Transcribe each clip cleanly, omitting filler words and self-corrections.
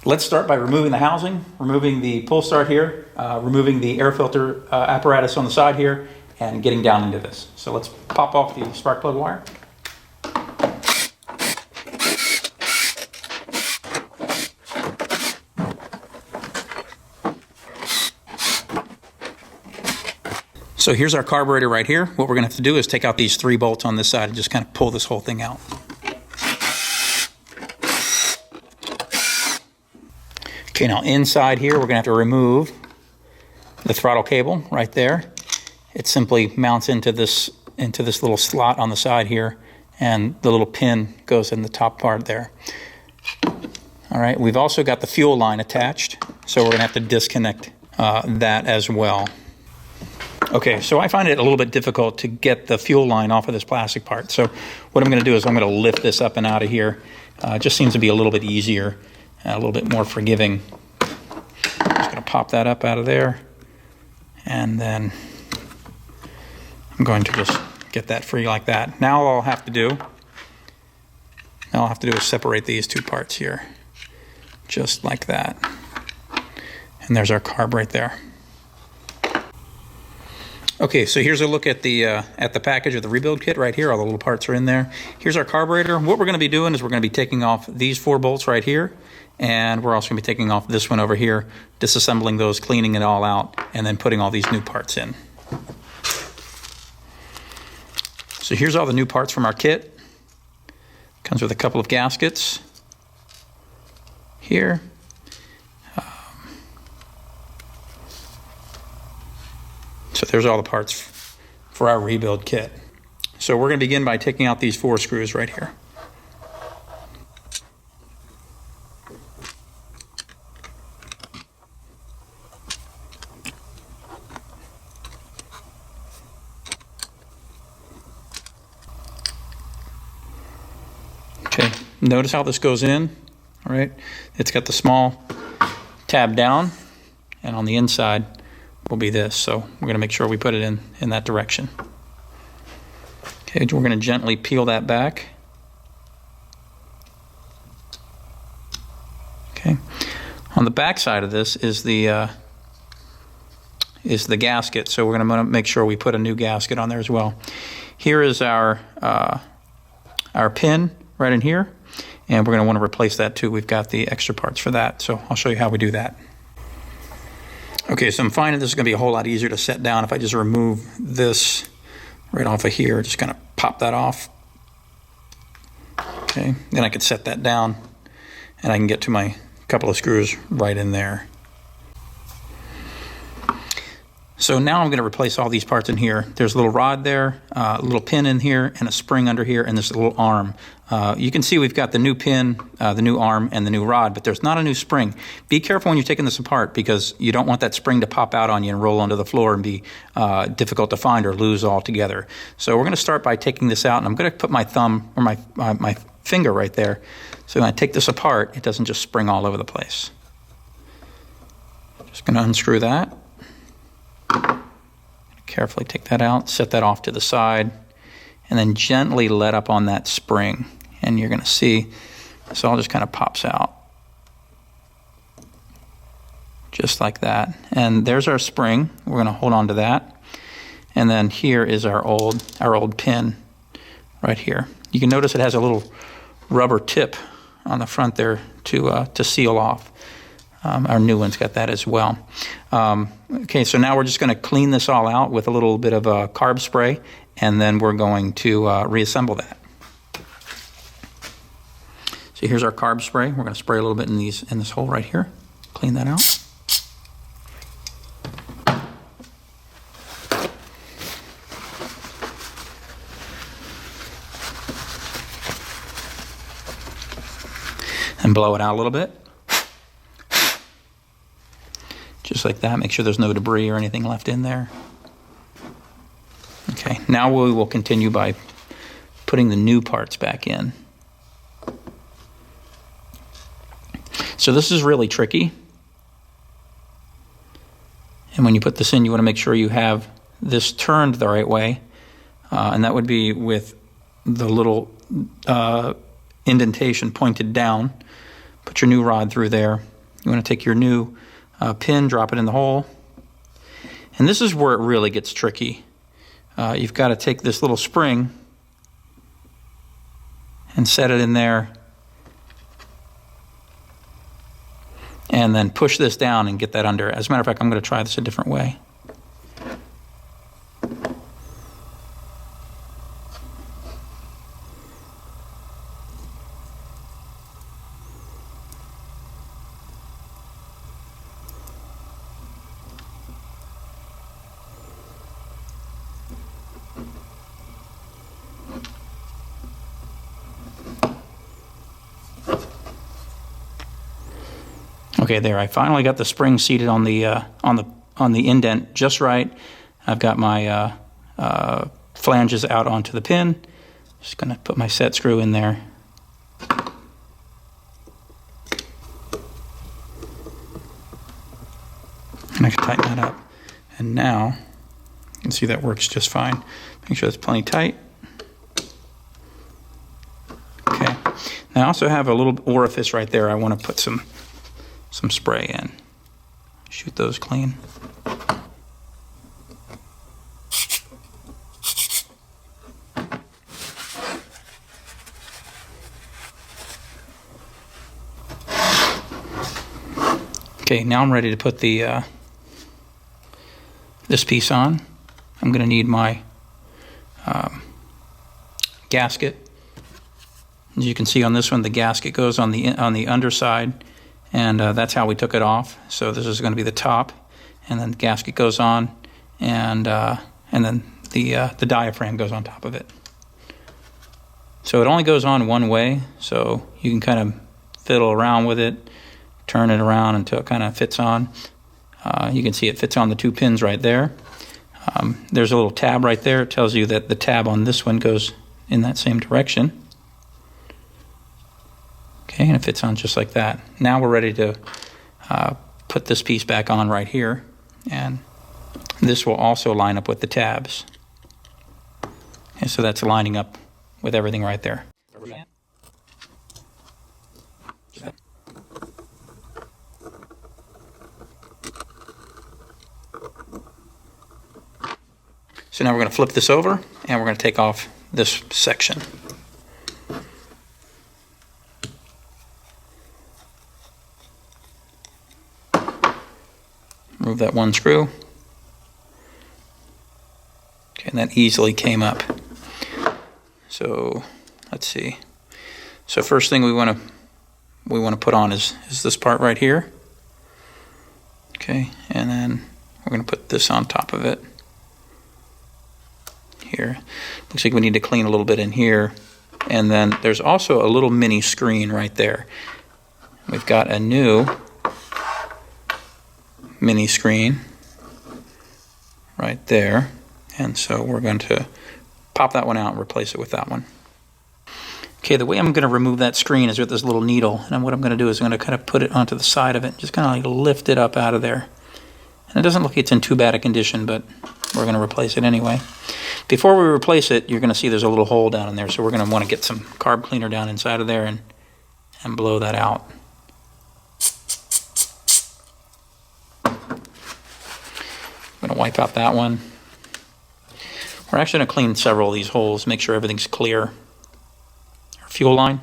Let's start by removing the housing, removing the pull start here, removing the air filter apparatus on the side here, and getting down into this. So let's pop off the spark plug wire. So here's our carburetor right here. What we're going to have to do is take out these 3 bolts on this side and just kind of pull this whole thing out. Okay, now inside here, we're going to have to remove the throttle cable right there. It simply mounts into this little slot on the side here, and the little pin goes in the top part there. All right, we've also got the fuel line attached, so we're going to have to disconnect that as well. Okay, so I find it a little bit difficult to get the fuel line off of this plastic part. So what I'm going to do is I'm going to lift this up and out of here. It just seems to be a little bit easier, a little bit more forgiving. I'm just going to pop that up out of there, and then I'm going to just get that free like that. Now all I'll have to do is separate these 2 parts here, just like that. And there's our carb right there. Okay, so here's a look at the package of the rebuild kit right here. All the little parts are in there. Here's our carburetor. What we're going to be doing is we're going to be taking off these 4 bolts right here, and we're also going to be taking off this one over here, disassembling those, cleaning it all out, and then putting all these new parts in. So here's all the new parts from our kit. Comes with a couple of gaskets here. So there's all the parts for our rebuild kit. So we're going to begin by taking out these 4 screws right here. Okay, notice how this goes in, all right? It's got the small tab down, and on the inside will be this. So we're going to make sure we put it in that direction. Okay, we're going to gently peel that back. Okay, on the back side of this is the gasket, so we're going to make sure we put a new gasket on there as well. Here is our pin right in here, and we're going to want to replace that too. We've got the extra parts for that, so I'll show you how we do that. Okay, so I'm finding this is going to be a whole lot easier to set down if I just remove this right off of here. Just kind of pop that off. Okay, then I can set that down, and I can get to my couple of screws right in there. So now I'm going to replace all these parts in here. There's a little rod there, a little pin in here, and a spring under here, and this little arm. You can see we've got the new pin, the new arm, and the new rod, but there's not a new spring. Be careful when you're taking this apart, because you don't want that spring to pop out on you and roll onto the floor and be difficult to find or lose altogether. So we're going to start by taking this out, and I'm going to put my thumb or my finger right there. So when I take this apart, it doesn't just spring all over the place. Just going to unscrew that. Carefully take that out, set that off to the side, and then gently let up on that spring. And you're going to see this all just kind of pops out. Just like that. And there's our spring. We're going to hold on to that. And then here is our old pin right here. You can notice it has a little rubber tip on the front there to seal off. Our new one's got that as well. Okay, so now we're just going to clean this all out with a little bit of carb spray, and then we're going to reassemble that. So here's our carb spray. We're going to spray a little bit in this hole right here. Clean that out. And blow it out a little bit. Just like that. Make sure there's no debris or anything left in there. Okay, now we will continue by putting the new parts back in. So this is really tricky. And when you put this in, you want to make sure you have this turned the right way. And that would be with the little indentation pointed down. Put your new rod through there, You want to take your new pin, drop it in the hole. And this is where it really gets tricky. You've got to take this little spring and set it in there, and then push this down and get that under. As a matter of fact, I'm going to try this a different way. Okay, there. I finally got the spring seated on the indent just right. I've got my flanges out onto the pin. Just going to put my set screw in there. And I can tighten that up. And now you can see that works just fine. Make sure it's plenty tight. Okay. Now I also have a little orifice right there. I want to put some spray in. Shoot those clean. Okay, now I'm ready to put the this piece on. I'm going to need my gasket. As you can see on this one, the gasket goes on the underside. And that's how we took it off. So this is going to be the top, and then the gasket goes on, and then the diaphragm goes on top of it. So it only goes on one way, so you can kind of fiddle around with it, turn it around until it kind of fits on. You can see it fits on the two pins right there. There's a little tab right there. It tells you that the tab on this one goes in that same direction. Okay, and it fits on just like that. Now we're ready to put this piece back on right here, and this will also line up with the tabs. And so that's lining up with everything right there. So now we're going to flip this over, and we're going to take off this section. Remove that one screw. Okay, and that easily came up. So let's see. So first thing we want to put on is this part right here. Okay, and then we're going to put this on top of it. Here. Looks like we need to clean a little bit in here. And then there's also a little mini screen right there. We've got a new mini screen right there, and so we're going to pop that one out and replace it with that one. Okay, the way I'm going to remove that screen is with this little needle, and what I'm going to do is I'm going to kind of put it onto the side of it, just kind of like lift it up out of there. And it doesn't look like it's in too bad a condition, but we're going to replace it anyway. Before we replace it, you're going to see there's a little hole down in there, so we're going to want to get some carb cleaner down inside of there and blow that out. I'm going to wipe out that one. We're actually going to clean several of these holes, make sure everything's clear. Our fuel line.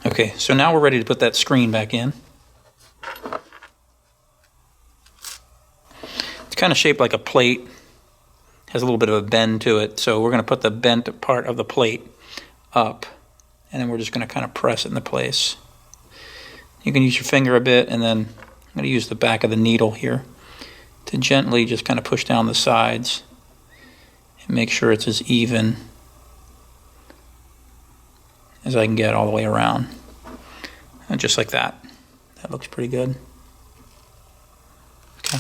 Okay, so now we're ready to put that screen back in. It's kind of shaped like a plate. Has a little bit of a bend to it, so we're going to put the bent part of the plate up, and then we're just going to kind of press it into place. You can use your finger a bit, and then I'm going to use the back of the needle here to gently just kind of push down the sides and make sure it's as even as I can get all the way around. And just like that. That looks pretty good. Okay.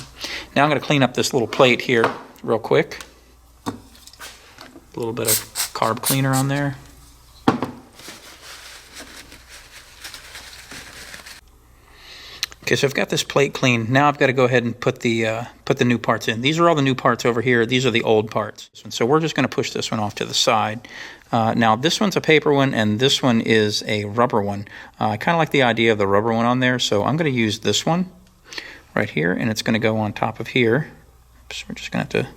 Now I'm going to clean up this little plate here real quick. A little bit of carb cleaner on there. Okay, so I've got this plate clean. Now I've got to go ahead and put the new parts in. These are all the new parts over here. These are the old parts. So we're just going to push this one off to the side. Now this one's a paper one, and this one is a rubber one. I kind of like the idea of the rubber one on there, so I'm going to use this one right here, and it's going to go on top of here. So we're just going to have to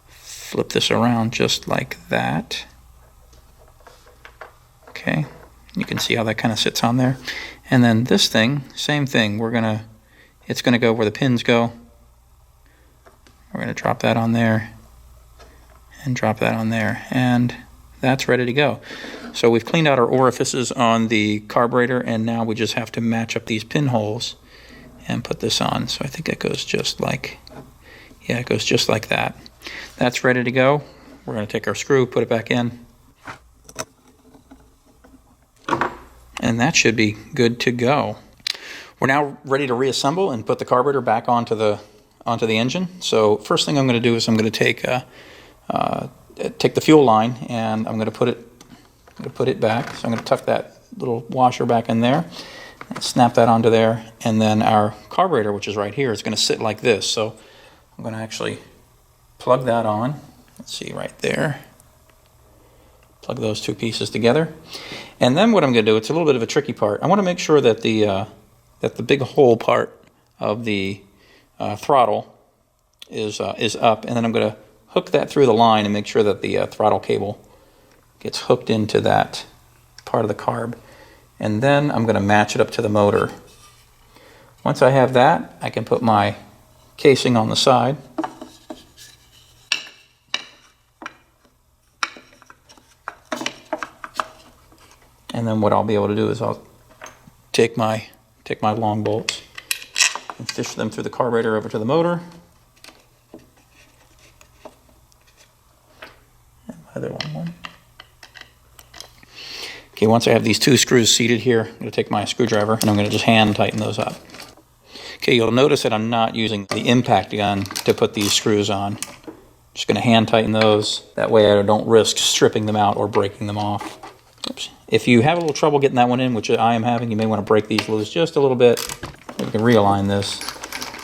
flip this around just like that. Okay, you can see how that kind of sits on there. And then this thing, same thing. It's gonna go where the pins go. We're gonna drop that on there and drop that on there, and that's ready to go. So we've cleaned out our orifices on the carburetor, and now we just have to match up these pinholes and put this on. So I think it goes just like, yeah, it goes just like that. That's ready to go. We're gonna take our screw, put it back in, and that should be good to go. We're now ready to reassemble and put the carburetor back onto the engine. So first thing I'm going to do is I'm going to take the fuel line, and I'm going to put it back. So I'm going to tuck that little washer back in there, and snap that onto there, and then our carburetor, which is right here, is going to sit like this. So I'm going to actually plug that on. Let's see, right there. Plug those two pieces together. And then what I'm going to do, it's a little bit of a tricky part. I want to make sure that the big hole part of the throttle is up, and then I'm going to hook that through the line and make sure that the throttle cable gets hooked into that part of the carb. And then I'm going to match it up to the motor. Once I have that, I can put my casing on the side. And then what I'll be able to do is I'll take my long bolts and fish them through the carburetor over to the motor. And my other long one. Okay, once I have these two screws seated here, I'm going to take my screwdriver and I'm going to just hand tighten those up. Okay, you'll notice that I'm not using the impact gun to put these screws on. I'm just going to hand tighten those. That way I don't risk stripping them out or breaking them off. Oops. If you have a little trouble getting that one in, which I am having, you may want to break these loose just a little bit. You can realign this.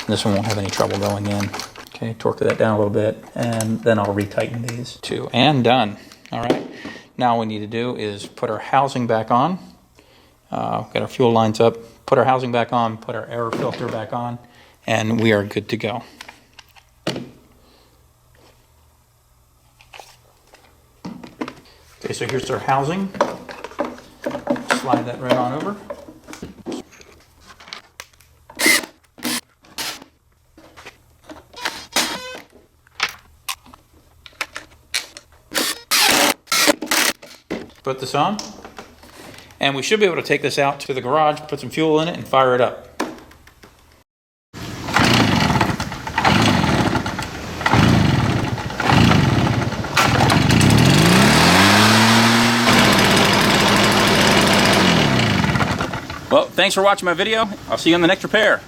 This one won't have any trouble going in. Okay, torque that down a little bit, and then I'll retighten these two. And done. All right. Now what we need to do is put our housing back on. Get our fuel lines up, put our housing back on, put our air filter back on, and we are good to go. Okay, so here's our housing. Slide that right on over. Put this on, and we should be able to take this out to the garage, put some fuel in it, and fire it up. Well, thanks for watching my video. I'll see you on the next repair.